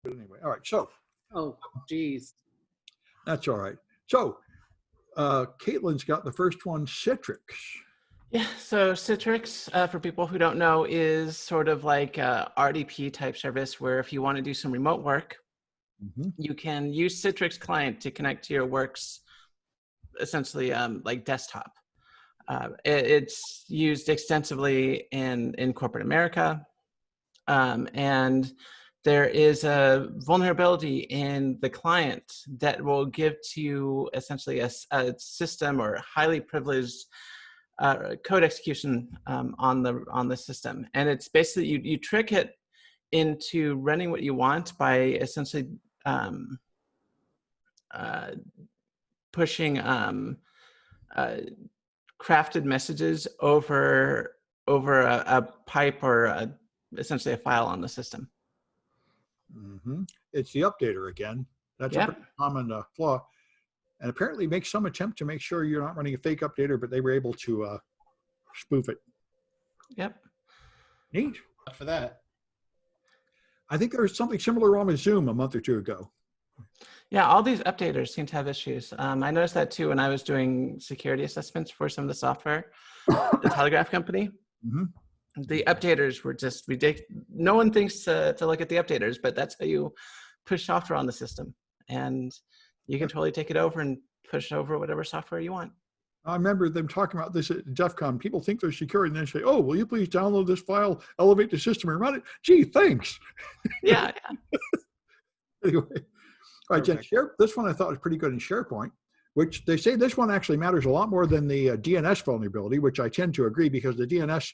But anyway, all right. So. Oh, geez. That's all right. So, Kaitlyn's got the first one, Citrix. Yeah, so Citrix, for people who don't know, is sort of like a RDP type service where if you want to do some remote work, you can use Citrix client to connect to your work's essentially like desktop. It's used extensively in corporate America, and there is a vulnerability in the client that will give to essentially a system or highly privileged code execution on the system. And it's basically, you trick it into running what you want by essentially pushing crafted messages over a pipe or essentially a file on the system. It's the updater again. That's a pretty common flaw. And apparently makes some attempt to make sure you're not running a fake updater, but they were able to spoof it. Yep. Neat. For that. I think there was something similar wrong with Zoom a month or two ago. Yeah, all these updaters seem to have issues. I noticed that too when I was doing security assessments for some of the software, the Telegraph company. The updaters were just ridiculous. No one thinks to look at the updaters, but that's how you push software on the system. And you can totally take it over and push over whatever software you want. I remember them talking about this at DEF CON. People think they're secure and then say, oh, will you please download this file, elevate the system and run it? Gee, thanks. Yeah. Anyway. All right, Jen, this one I thought was pretty good in SharePoint, which they say this one actually matters a lot more than the DNS vulnerability, which I tend to agree because the DNS,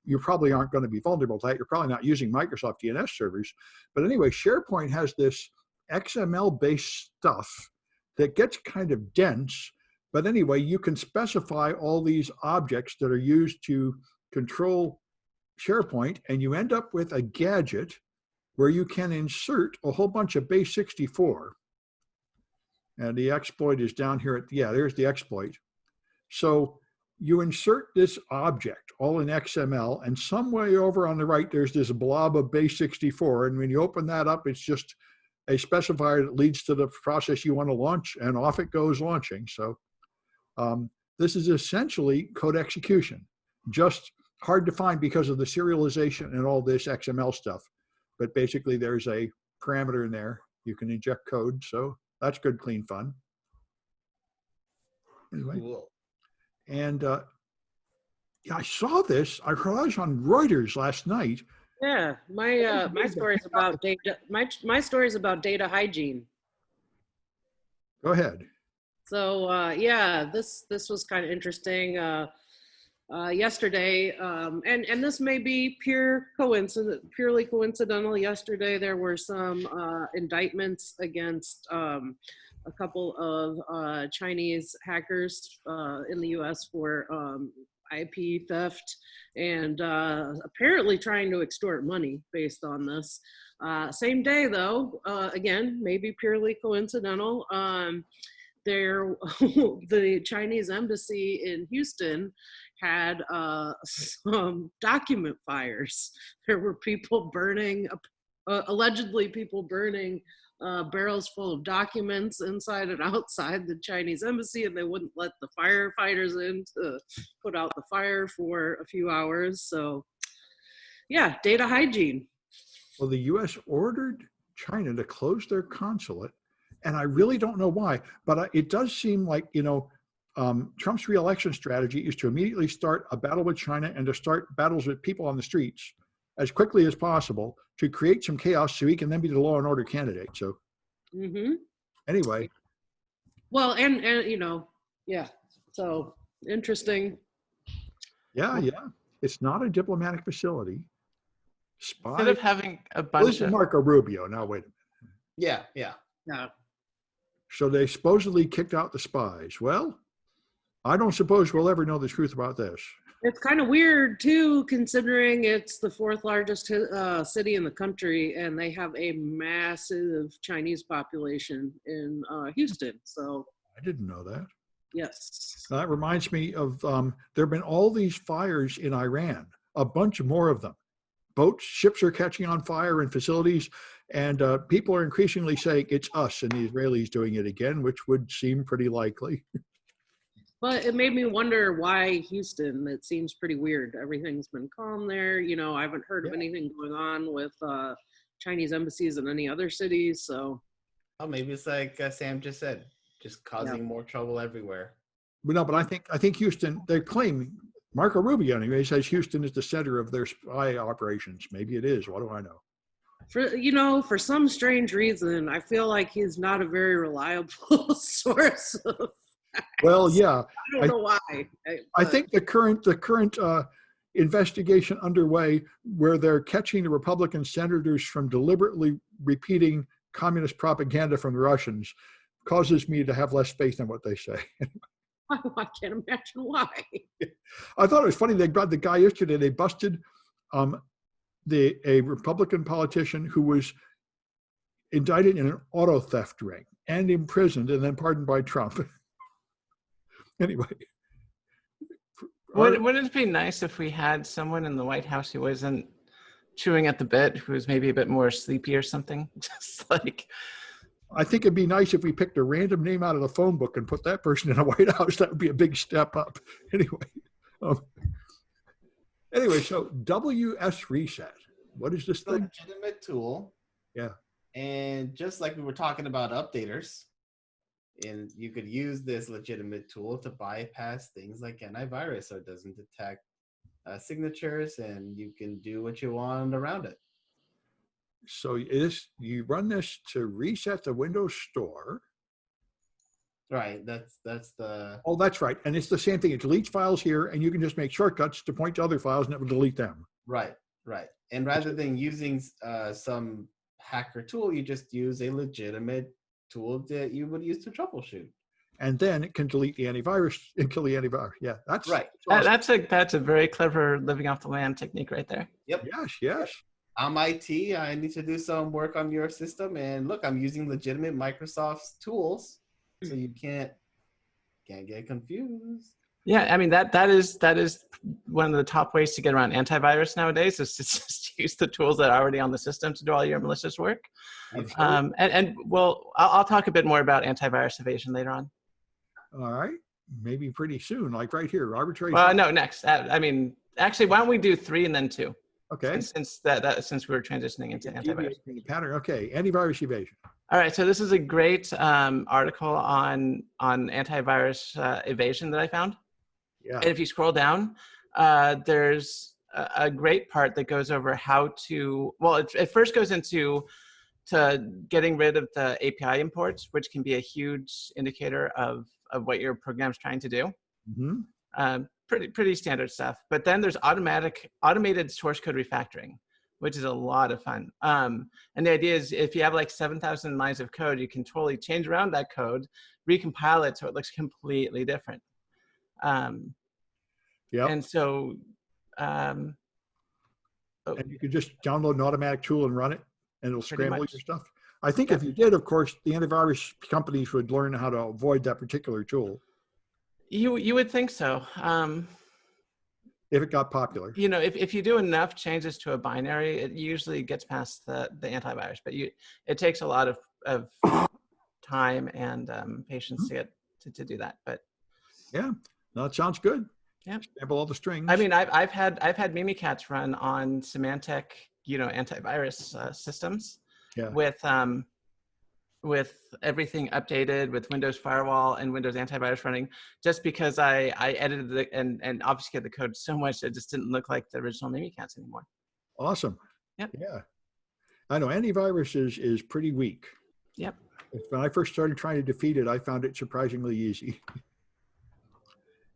you probably aren't going to be vulnerable to that. You're probably not using Microsoft DNS servers. But anyway, SharePoint has this XML-based stuff that gets kind of dense. But anyway, you can specify all these objects that are used to control SharePoint, and you end up with a gadget where you can insert a whole bunch of base 64. And the exploit is down here at, there's the exploit. So you insert this object all in XML, and somewhere over on the right, there's this blob of base 64. And when you open that up, it's just a specifier that leads to the process you want to launch, and off it goes launching. So this is essentially code execution, just hard to find because of the serialization and all this XML stuff. But basically, there's a parameter in there. You can inject code, so that's good, clean fun. Anyway, cool. And I saw this. I heard on Reuters last night. Yeah, my story is about data. My story is about data hygiene. Go ahead. So yeah, this was kind of interesting. Yesterday, and this may be purely coincidental. Yesterday, there were some indictments against a couple of Chinese hackers in the U.S. for IP theft and apparently trying to extort money based on this. Same day, though, again, maybe purely coincidental. The Chinese embassy in Houston had some document fires. There were people burning, allegedly people burning barrels full of documents inside and outside the Chinese embassy, and they wouldn't let the firefighters in to put out the fire for a few hours. So yeah, data hygiene. Well, the U.S. ordered China to close their consulate, and I really don't know why, but it does seem like, Trump's reelection strategy is to immediately start a battle with China and to start battles with people on the streets as quickly as possible to create some chaos so he can then be the law and order candidate. So anyway. Well, and yeah, so interesting. Yeah. It's not a diplomatic facility. Spy. Instead of having a bunch of Marco Rubio. Now, wait a minute. Yeah. So they supposedly kicked out the spies. Well, I don't suppose we'll ever know the truth about this. It's kind of weird, too, considering it's the fourth largest city in the country, and they have a massive Chinese population in Houston. So I didn't know that. Yes. That reminds me of, there have been all these fires in Iran, a bunch more of them. Ships are catching on fire in facilities, And people are increasingly saying it's us and the Israelis doing it again, which would seem pretty likely. But it made me wonder why Houston. It seems pretty weird. Everything's been calm there. I haven't heard of anything going on with Chinese embassies in any other cities. So, Oh, maybe it's like Sam just said, just causing more trouble everywhere. But no, but I think Houston, they claim, Marco Rubio anyway, says Houston is the center of their spy operations. Maybe it is. What do I know? For some strange reason, I feel like he's not a very reliable source of facts. Well, yeah. I don't know why. I think the current investigation underway where they're catching the Republican senators from deliberately repeating communist propaganda from the Russians causes me to have less faith in what they say. I can't imagine why. I thought it was funny. They got the guy yesterday. They busted a Republican politician who was indicted in an auto theft ring and imprisoned and then pardoned by Trump. Anyway. Wouldn't it be nice if we had someone in the White House who wasn't chewing at the bit, who was maybe a bit more sleepy or something? Just like, I think it'd be nice if we picked a random name out of the phone book and put that person in a White House. That would be a big step up. Anyway, so WS Reset. What is this thing? Legitimate tool. Yeah. And just like we were talking about updaters, and you could use this legitimate tool to bypass things like antivirus, so it doesn't detect signatures, and you can do what you want around it. So you run this to reset the Windows Store. Right. That's the. Oh, that's right. And it's the same thing. It deletes files here, and you can just make shortcuts to point to other files, and it will delete them. Right. And rather than using some hacker tool, you just use a legitimate tool that you would use to troubleshoot. And then it can delete the antivirus and kill the antivirus. Yeah, that's right. Awesome. That's a very clever living off the land technique right there. Yep. Yes. I'm IT. I need to do some work on your system, and look, I'm using legitimate Microsoft's tools, so you can't get confused. Yeah, I mean that is one of the top ways to get around antivirus nowadays is to just use the tools that are already on the system to do all your malicious work. And well, I'll talk a bit more about antivirus evasion later on. All right, maybe pretty soon, like right here, arbitrary. No, next. I mean, actually, why don't we do 3 and then 2? Okay. Since we're transitioning into antivirus pattern. Okay, antivirus evasion. All right, so this is a great article on antivirus evasion that I found. Yeah. And if you scroll down, there's a great part that goes over how to. Well, it first goes into getting rid of the API imports, which can be a huge indicator of what your program's trying to do. Mm-hmm. Pretty standard stuff. But then there's automated source code refactoring, which is a lot of fun. And the idea is if you have like 7,000 lines of code, you can totally change around that code, recompile it so it looks completely different. And so and you could just download an automatic tool and run it, and it'll scramble your stuff. I think if you did, of course, the antivirus companies would learn how to avoid that particular tool. You would think so. If it got popular. If you do enough changes to a binary, it usually gets past the antivirus. But it takes a lot of time and patience to do that. But yeah, no, it sounds good. Yeah, sample all the strings. I mean, I've had Mimikatz run on Symantec, antivirus systems. Yeah. With everything updated, with Windows Firewall and Windows Antivirus running, just because I edited it and obfuscated the code so much that it just didn't look like the original Mimikatz anymore. Awesome. Yep. Yeah. I know antivirus is pretty weak. Yep. When I first started trying to defeat it, I found it surprisingly easy.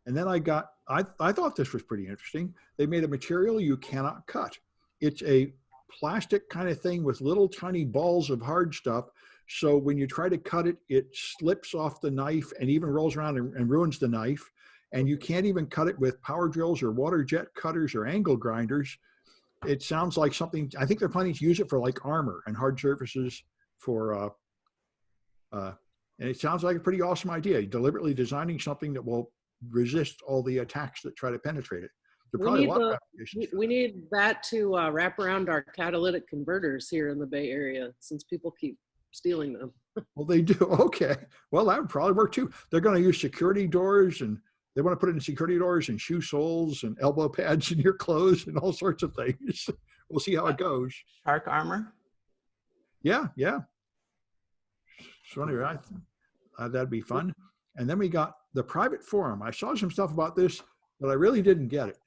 And then I thought this was pretty interesting. They made a material you cannot cut. It's a plastic kind of thing with little tiny balls of hard stuff. So when you try to cut it, it slips off the knife and even rolls around and ruins the knife. And you can't even cut it with power drills or water jet cutters or angle grinders. It sounds like something, I think they're planning to use it for like armor and hard surfaces for, and it sounds like a pretty awesome idea, deliberately designing something that will resist all the attacks that try to penetrate it. There are We probably a need lot of the applications for we that. need that to wrap around our catalytic converters here in the Bay Area, since people keep stealing them. Well, they do. Okay. Well, that would probably work too. They're going to use security doors, and they want to put it in security doors and shoe soles and elbow pads in your clothes and all sorts of things. We'll see how it goes. Shark armor. Yeah, yeah. So anyway, that'd be fun. And then we got the private forum. I saw some stuff about this, but I really didn't get it.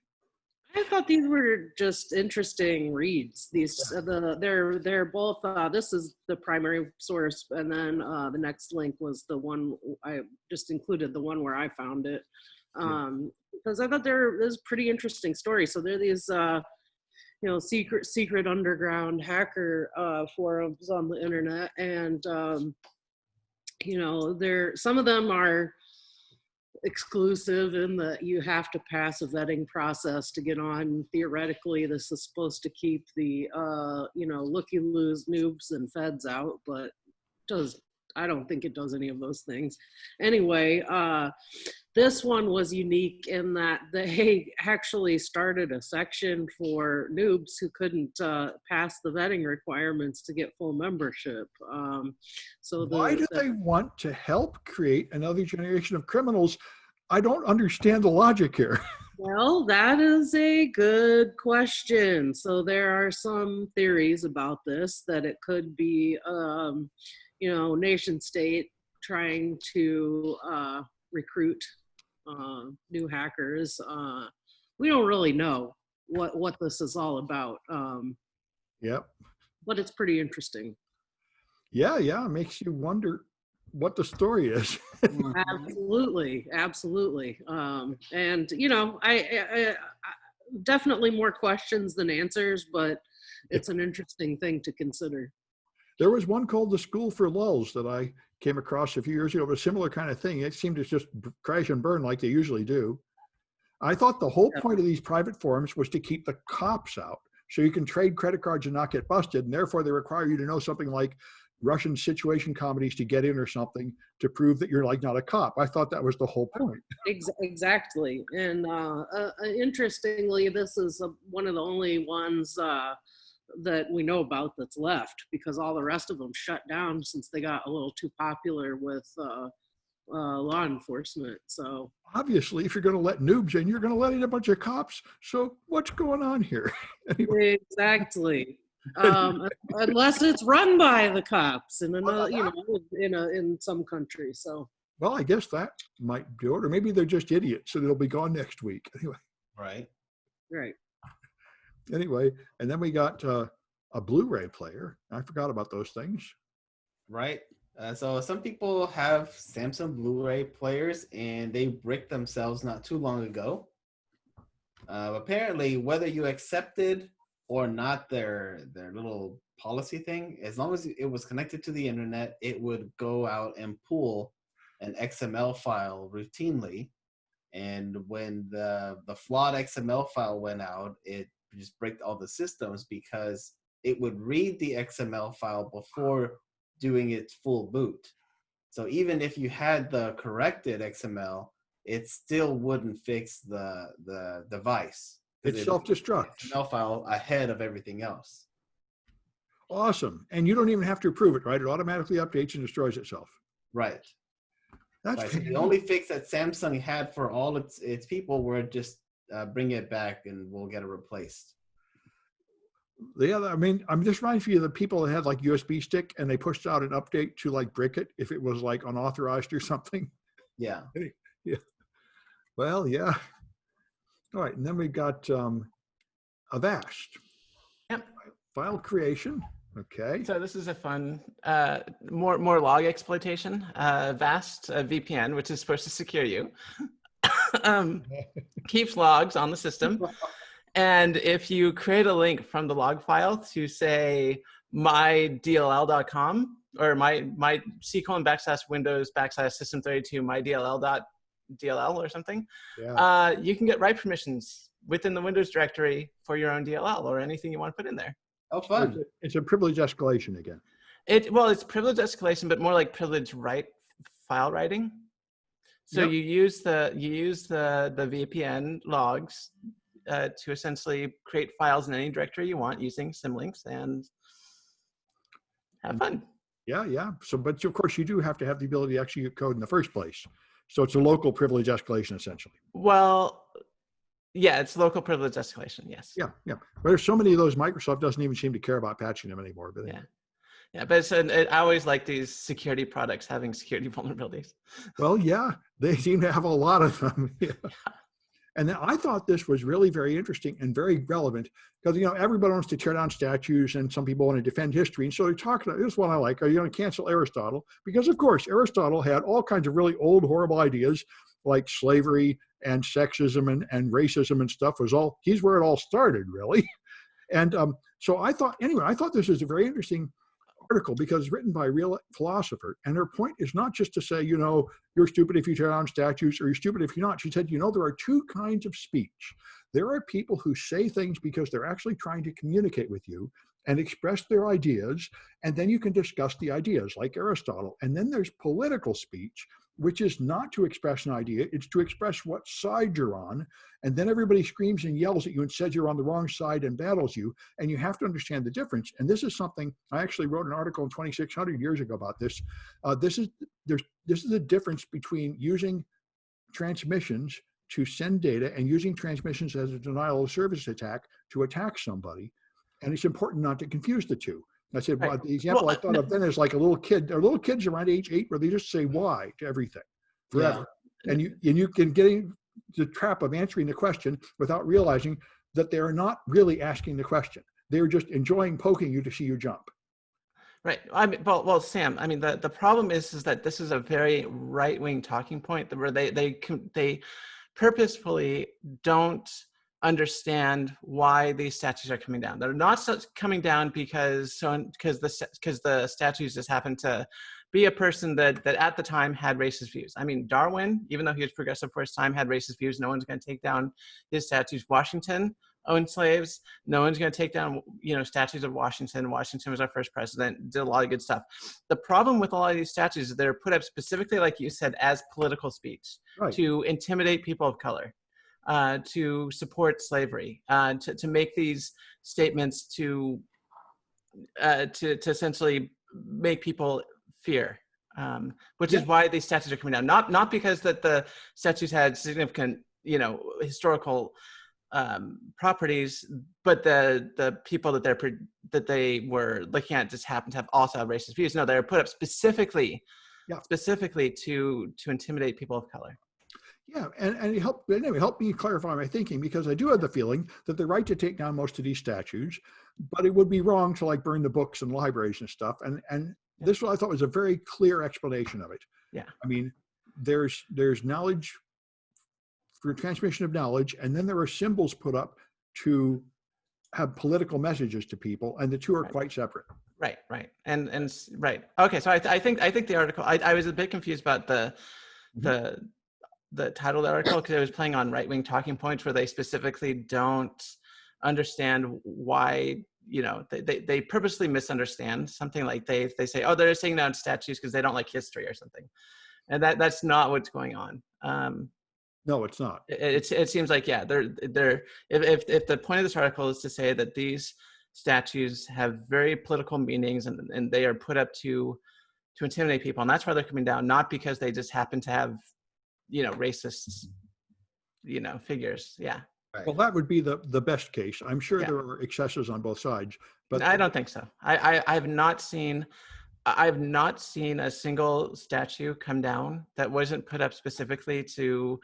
I thought these were just interesting reads. They're both. This is the primary source, and then the next link was the one I just included, the one where I found it, because I thought there's a pretty interesting story. So there are these secret underground hacker forums on the internet, and some of them are exclusive in that you have to pass a vetting process to get on. Theoretically, this is supposed to keep the looky-loos noobs and feds out, but I don't think it does any of those things. Anyway, this one was unique in that they actually started a section for noobs who couldn't pass the vetting requirements to get full membership. Why do they want to help create another generation of criminals? I don't understand the logic here. Well, that is a good question. So there are some theories about this, that it could be, nation state trying to recruit new hackers. We don't really know what this is all about. Yep. But it's pretty interesting. Yeah, it makes you wonder what the story is. Absolutely. And I definitely more questions than answers, but it's an interesting thing to consider. There was one called the School for Lulz that I came across a few years ago, but a similar kind of thing. It seemed to just crash and burn like they usually do. I thought the whole point of these private forums was to keep the cops out, so you can trade credit cards and not get busted, and therefore they require you to know something like Russian situation comedies to get in or something to prove that you're like not a cop. I thought that was the whole point. Exactly. And interestingly, this is one of the only ones that we know about that's left, because all the rest of them shut down since they got a little too popular with law enforcement. So obviously, if you're going to let noobs in, you're going to let in a bunch of cops. So what's going on here? Anyway. Exactly. Unless it's run by the cops in another, in some countries. So. Well, I guess that might do it, or maybe they're just idiots, so they'll be gone next week. Anyway. Right. Anyway, and then we got a Bluray player. I forgot about those things. Right. So some people have Samsung Blu-ray players, and they bricked themselves not too long ago. Apparently, whether you accepted or not their little policy thing, as long as it was connected to the internet, it would go out and pull an XML file routinely. And when the flawed XML file went out, it just bricked all the systems, because it would read the XML file before doing its full boot. So even if you had the corrected XML, it still wouldn't fix the device. It self-destructs. XML file ahead of everything else. Awesome. And you don't even have to approve it, right? It automatically updates and destroys itself. Right. That's right. So the only fix that Samsung had for all its people were just bring it back and we'll get it replaced. The other, I mean, I'm just reminding you of the people that had like USB stick and they pushed out an update to like brick it if it was like unauthorized or something. Yeah. Yeah. Well, yeah. All right, and then we got Avast. Yep. File creation. Okay. So this is a fun, more log exploitation. Avast VPN, which is supposed to secure you, keeps logs on the system. And if you create a link from the log file to say mydll.com or my C:\Windows /system32 mydll.dll or something, yeah. You can get write permissions within the Windows directory for your own DLL or anything you want to put in there. Oh, fun. It's a privilege escalation again. It's privilege escalation, but more like privilege file writing. So you use the VPN logs to essentially create files in any directory you want using symlinks and have fun. Yeah, yeah. So, but of course, you do have to have the ability to execute code in the first place. So it's a local privilege escalation, essentially. Well, yeah, it's local privilege escalation. Yes. Yeah, yeah. But there's so many of those, Microsoft doesn't even seem to care about patching them anymore. But Yeah. Yeah, but I always like these security products having security vulnerabilities. well, yeah, they seem to have a lot of them. Yeah. And then I thought this was really very interesting and very relevant because, you know, everybody wants to tear down statues and some people want to defend history. And so they're talking about, this is what I like, are you going to cancel Aristotle? Because, of course, Aristotle had all kinds of really old, horrible ideas like slavery and sexism and racism and stuff he's where it all started, really. And so I thought this was a very interesting article because it's written by a real philosopher. And her point is not just to say, you know, you're stupid if you tear down statues or you're stupid if you're not. She said, you know, there are two kinds of speech. There are people who say things because they're actually trying to communicate with you and express their ideas. And then you can discuss the ideas like Aristotle. And then there's political speech, which is not to express an idea, it's to express what side you're on. And then everybody screams and yells at you and says you're on the wrong side and battles you. And you have to understand the difference. And this is something, I actually wrote an article in 2600 years ago about this. This is the difference between using transmissions to send data and using transmissions as a denial of service attack to attack somebody. And it's important not to confuse the two. I said, well, the example I thought of then is like a little kid. There are little kids around age 8 where they just say why to everything forever. Yeah. And you can get in the trap of answering the question without realizing that they are not really asking the question. They're just enjoying poking you to see you jump. Right. I mean, well, Sam, I mean, the problem is that this is a very right-wing talking point where they purposefully don't understand why these statues are coming down. They're not coming down because the statues just happen to be a person that at the time had racist views. I mean, Darwin, even though he was progressive for his time, had racist views. No one's going to take down his statues. Washington owned slaves. No one's going to take down, you know, statues of Washington. Washington was our first president, did a lot of good stuff. The problem with a lot of these statues is they're put up specifically, like you said, as political speech, right, to intimidate people of color, to support slavery, to make these statements to essentially make people fear, which is why these statues are coming down. Not because that the statues had significant, you know, historical properties, but the people that they were looking at just happened to have also have racist views. No, they're put up specifically to intimidate people of color. Yeah, and it helped me clarify my thinking, because I do have the feeling that the right to take down most of these statues, but it would be wrong to like burn the books and libraries and stuff. And this one I thought was a very clear explanation of it. Yeah, I mean, there's knowledge for transmission of knowledge, and then there are symbols put up to have political messages to people, and the two are quite separate. Right, and right. Okay, so I think the article. I was a bit confused about the title of the article because it was playing on right-wing talking points where they specifically don't understand why, you know, they purposely misunderstand something. Like they say, oh, they're taking down statues because they don't like history or something, and that's not what's going on. No, it's not. It seems like, yeah, they're if the point of this article is to say that these statues have very political meanings and they are put up to intimidate people, and that's why they're coming down, not because they just happen to have, you know, racist, you know, figures. Yeah. Right. Well, that would be the best case. I'm sure there are excesses on both sides, but I don't think so. I have not seen a single statue come down that wasn't put up specifically to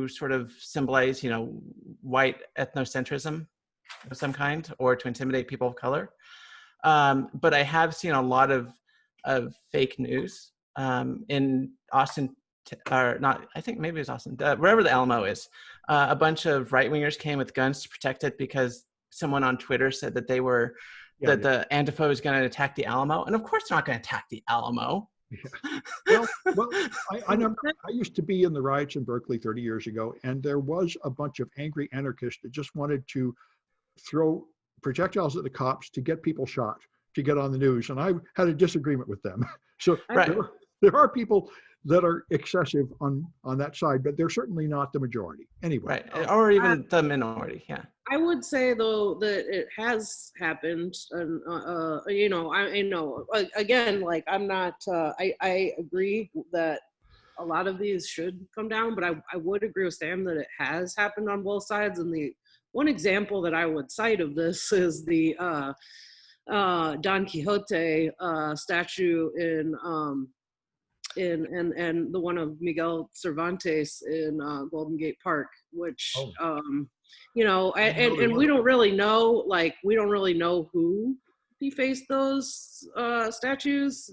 sort of symbolize, you know, white ethnocentrism of some kind or to intimidate people of color. But I have seen a lot of fake news in Austin, or not, I think maybe it was Austin, wherever the Alamo is. A bunch of right-wingers came with guns to protect it because someone on Twitter said that they were the Antifa was going to attack the Alamo, and of course they're not going to attack the Alamo. Yeah. Well, I used to be in the riots in Berkeley 30 years ago, and there was a bunch of angry anarchists that just wanted to throw projectiles at the cops to get people shot, to get on the news, and I had a disagreement with them. So there are people that are excessive on that side, but they're certainly not the majority. Anyway. Right, or even the minority, yeah. I would say though that it has happened, and you know, I know again, like I'm not. I agree that a lot of these should come down, but I would agree with Sam that it has happened on both sides. And the one example that I would cite of this is the Don Quixote statue in the one of Miguel Cervantes in Golden Gate Park, which you know, and we don't really know, like we don't really know who defaced those statues.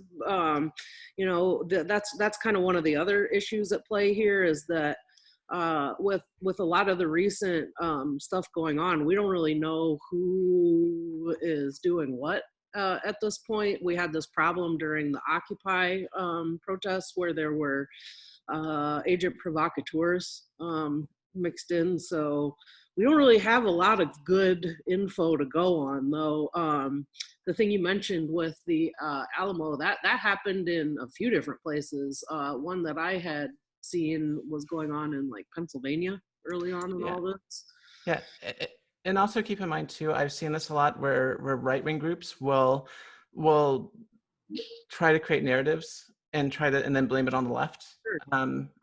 You know, that's kind of one of the other issues at play here is that with a lot of the recent stuff going on, we don't really know who is doing what. At this point, we had this problem during the Occupy protests where there were agent provocateurs mixed in. So we don't really have a lot of good info to go on, though. The thing you mentioned with the Alamo, that happened in a few different places. One that I had seen was going on in like Pennsylvania early on in all this. Yeah. And also keep in mind too, I've seen this a lot where right-wing groups will try to create narratives and then blame it on the left. Sure.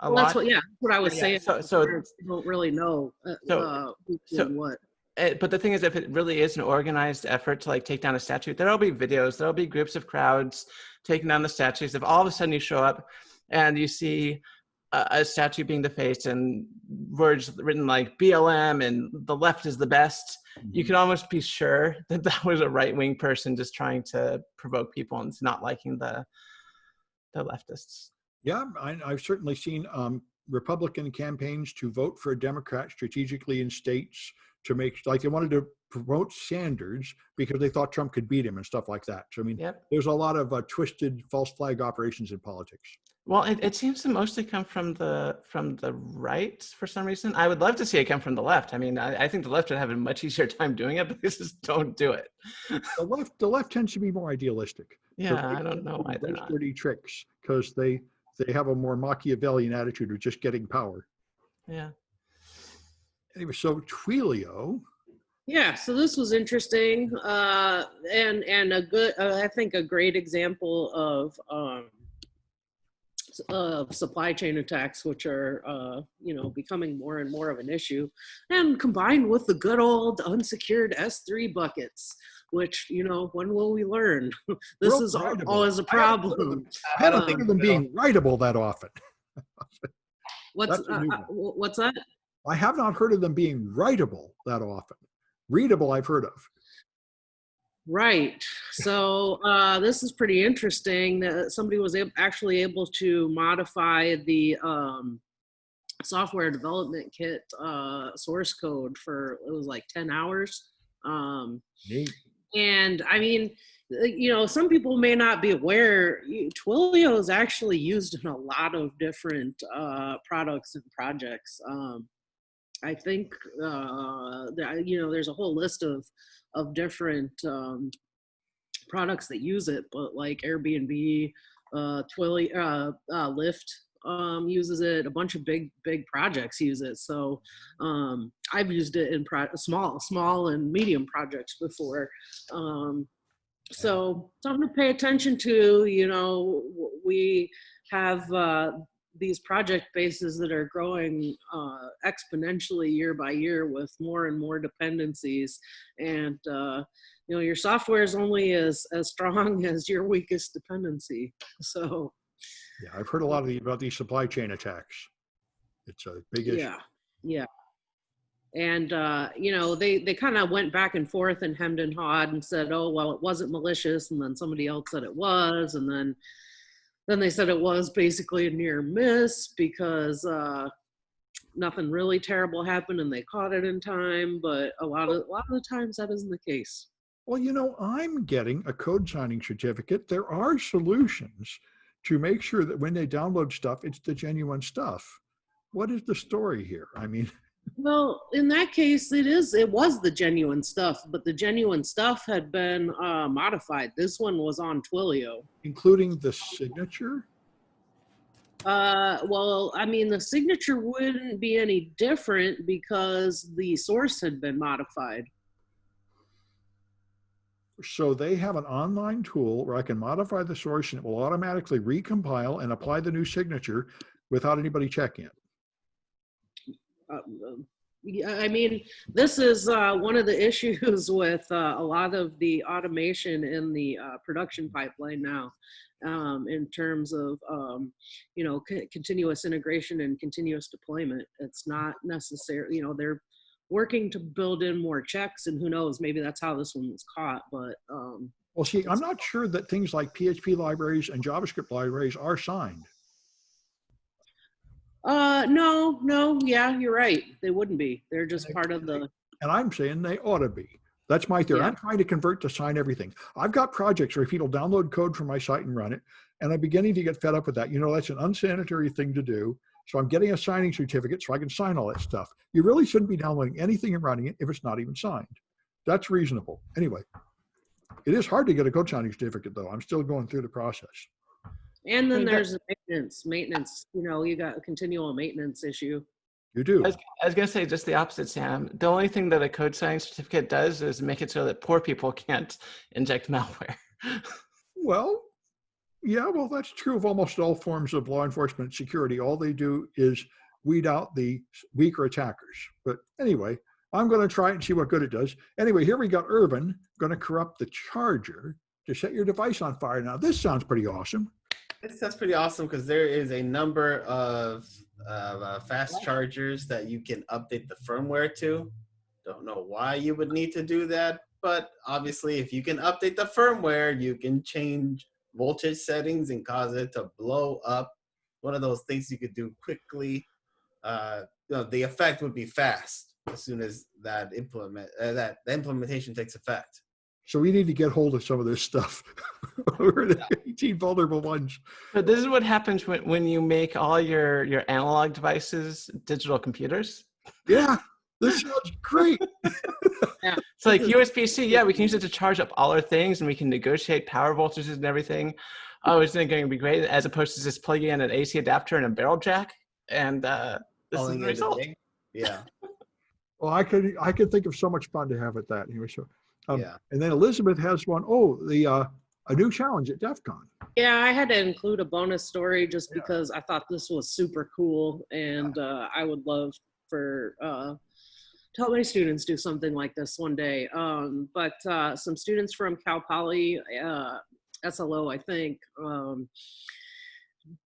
Well, that's what I was saying. So we don't really know who's doing what. But the thing is, if it really is an organized effort to like take down a statue, there'll be videos, there'll be groups of crowds taking down the statues. If all of a sudden you show up and you see a statue being defaced and words written like BLM and the left is the best, you can almost be sure that that was a right-wing person just trying to provoke people and not liking the leftists. Yeah, I've certainly seen Republican campaigns to vote for a Democrat strategically in states to make, like they wanted to promote Sanders because they thought Trump could beat him and stuff like that. So I mean, there's a lot of twisted false flag operations in politics. Well, it seems to mostly come from the right for some reason. I would love to see it come from the left. I mean, I think the left would have a much easier time doing it, but they just don't do it. The left tends to be more idealistic. Yeah, so I don't know why they're not. Dirty tricks because they have a more Machiavellian attitude of just getting power. Yeah. Anyway, so Twilio. Yeah, so this was interesting, and a good, I think, a great example of supply chain attacks, which are, you know, becoming more and more of an issue, and combined with the good old unsecured S3 buckets, which, you know, when will we learn? This is always a problem. I don't think of them being writable that often. What's that? I have not heard of them being writable that often. Readable, I've heard of. Right. So this is pretty interesting that somebody was actually able to modify the software development kit source code for, it was like 10 hours. And I mean, you know, some people may not be aware, Twilio is actually used in a lot of different products and projects. I think, you know, there's a whole list of different products that use it, but like Airbnb, Twilio, Lyft uses it. A bunch of big projects use it. So I've used it in small and medium projects before. So something to pay attention to. You know, we have these project bases that are growing exponentially year by year with more and more dependencies, and you know, your software is only as strong as your weakest dependency. So yeah, I've heard a lot about these supply chain attacks. It's a big issue. Yeah. And you know, they kind of went back and forth and hemmed and hawed and said, oh well, it wasn't malicious, and then somebody else said it was, and then they said it was basically a near miss because nothing really terrible happened and they caught it in time. But a lot of the times that isn't the case. Well, you know, I'm getting a code signing certificate. There are solutions to make sure that when they download stuff, it's the genuine stuff. What is the story here? I mean, well, in that case, it was the genuine stuff, but the genuine stuff had been modified. This one was on Twilio. Including the signature? Well, I mean, the signature wouldn't be any different because the source had been modified. So they have an online tool where I can modify the source and it will automatically recompile and apply the new signature without anybody checking it. Yeah, I mean, this is one of the issues with a lot of the automation in the production pipeline now, in terms of continuous integration and continuous deployment. It's not necessary, they're working to build in more checks, and who knows, maybe that's how this one was caught. But well, see, I'm not sure that things like PHP libraries and JavaScript libraries are signed. no, yeah, you're right. They wouldn't be. They're just part of the. And I'm saying they ought to be. That's my theory. Yeah. I'm trying to convert to sign everything. I've got projects where people download code from my site and run it, and I'm beginning to get fed up with that. That's an unsanitary thing to do. So I'm getting a signing certificate so I can sign all that stuff. You really shouldn't be downloading anything and running it if it's not even signed. That's reasonable. Anyway, it is hard to get a code signing certificate, though. I'm still going through the process. And then there's the maintenance, you got a continual maintenance issue. You do. I was going to say just the opposite, Sam. The only thing that a code signing certificate does is make it so that poor people can't inject malware. Well, yeah, well, that's true of almost all forms of law enforcement security. All they do is weed out the weaker attackers. But anyway, I'm going to try it and see what good it does. Anyway, here we got Irvin going to corrupt the charger to set your device on fire. Now, this sounds pretty awesome. This sounds pretty awesome because there is a number of fast chargers that you can update the firmware to. Don't know why you would need to do that, but obviously if you can update the firmware, you can change voltage settings and cause it to blow up. One of those things you could do quickly. The effect would be fast as soon as that the implementation takes effect. So we need to get hold of some of this stuff. We're the 18 vulnerable ones. But this is what happens when you make all your analog devices digital computers. Yeah, this sounds great. Yeah. It's like USB-C, yeah, we can use it to charge up all our things and we can negotiate power voltages and everything. Oh, isn't it going to be great? As opposed to just plugging in an AC adapter and a barrel jack. And this is the result. Yeah. Well, I could think of so much fun to have at that. Anyway, so Yeah. And then Elizabeth has one. Oh, a new challenge at DEF CON. Yeah, I had to include a bonus story just because I thought this was super cool, and I would love for to help my students do something like this one day. But some students from Cal Poly, SLO, I think,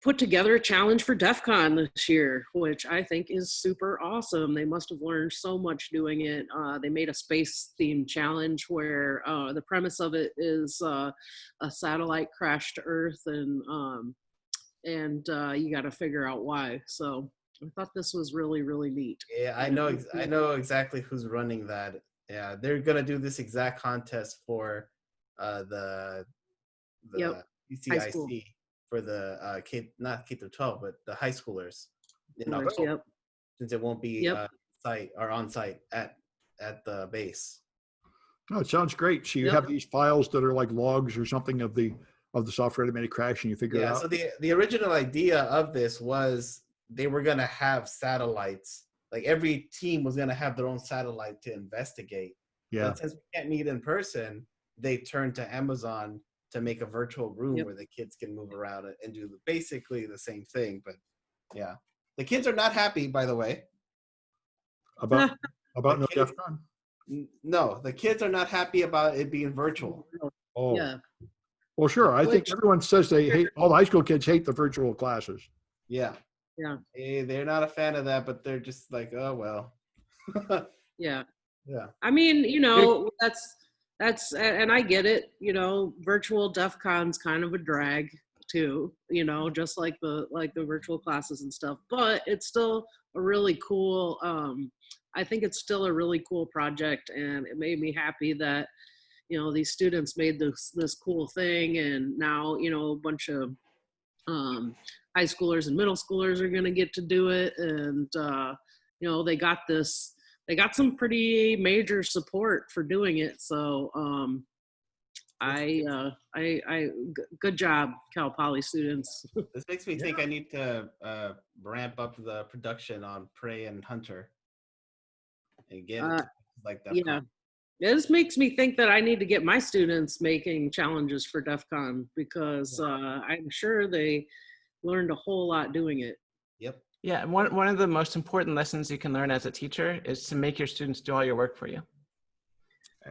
put together a challenge for DEF CON this year, which I think is super awesome. They must have learned so much doing it. They made a space themed challenge where the premise of it is a satellite crashed to Earth, and you got to figure out why. So I thought this was really, really neat. Yeah, I know exactly who's running that. Yeah, they're gonna do this exact contest for the ECIC for the not K through 12, but the high schoolers. Since it won't be on site at the base. Oh, it sounds great. So you have these files that are like logs or something of the software that made a crash, and you figure it out. So the original idea of this was they were gonna have satellites. Like every team was gonna have their own satellite to investigate. Yeah. But since we can't meet in person, they turned to Amazon to make a virtual room where the kids can move around and do basically the same thing. But yeah, the kids are not happy, by the way. About no DEF CON? No, the kids are not happy about it being virtual. Oh. Yeah. Well, sure. I think everyone says they hate, all the high school kids hate the virtual classes. Yeah. Yeah. They're not a fan of that, but they're just like, oh, well. Yeah. Yeah. I mean, that's, and I get it, virtual DEF CON's kind of a drag too, just like the virtual classes and stuff, but it's still a really cool, I think it's still a really cool project, and it made me happy that, these students made this cool thing, and now, a bunch of high schoolers and middle schoolers are going to get to do it, and, they got some pretty major support for doing it. So Good job, Cal Poly students. This makes me think I need to ramp up the production on Prey and Hunter and get it like that. Yeah. This makes me think that I need to get my students making challenges for DEF CON because I'm sure they learned a whole lot doing it. Yep. Yeah, and one of the most important lessons you can learn as a teacher is to make your students do all your work for you.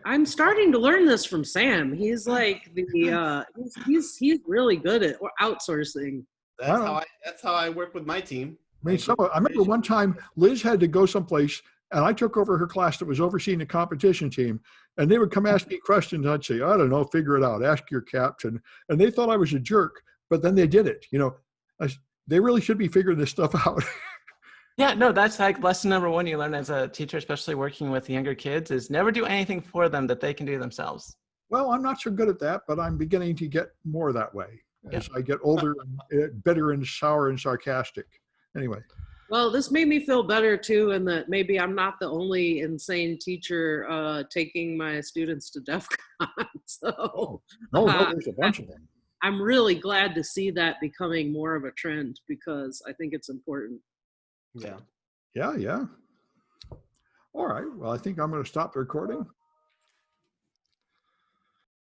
I'm starting to learn this from Sam. He's like he's really good at outsourcing. That's how I work with my team. I mean, I remember one time Liz had to go someplace, and I took over her class that was overseeing the competition team, and they would come ask me questions. I'd say, I don't know, figure it out. Ask your captain. And they thought I was a jerk, but then they did it. You know, they really should be figuring this stuff out. Yeah, no, that's like lesson number one you learn as a teacher, especially working with younger kids, is never do anything for them that they can do themselves. Well, I'm not so good at that, but I'm beginning to get more that way as I get older and bitter and sour and sarcastic. Anyway. Well, this made me feel better too, and that maybe I'm not the only insane teacher taking my students to DEF CON. So, no, there's a bunch of them. I'm really glad to see that becoming more of a trend because I think it's important. Yeah. Yeah. All right. Well, I think I'm going to stop the recording.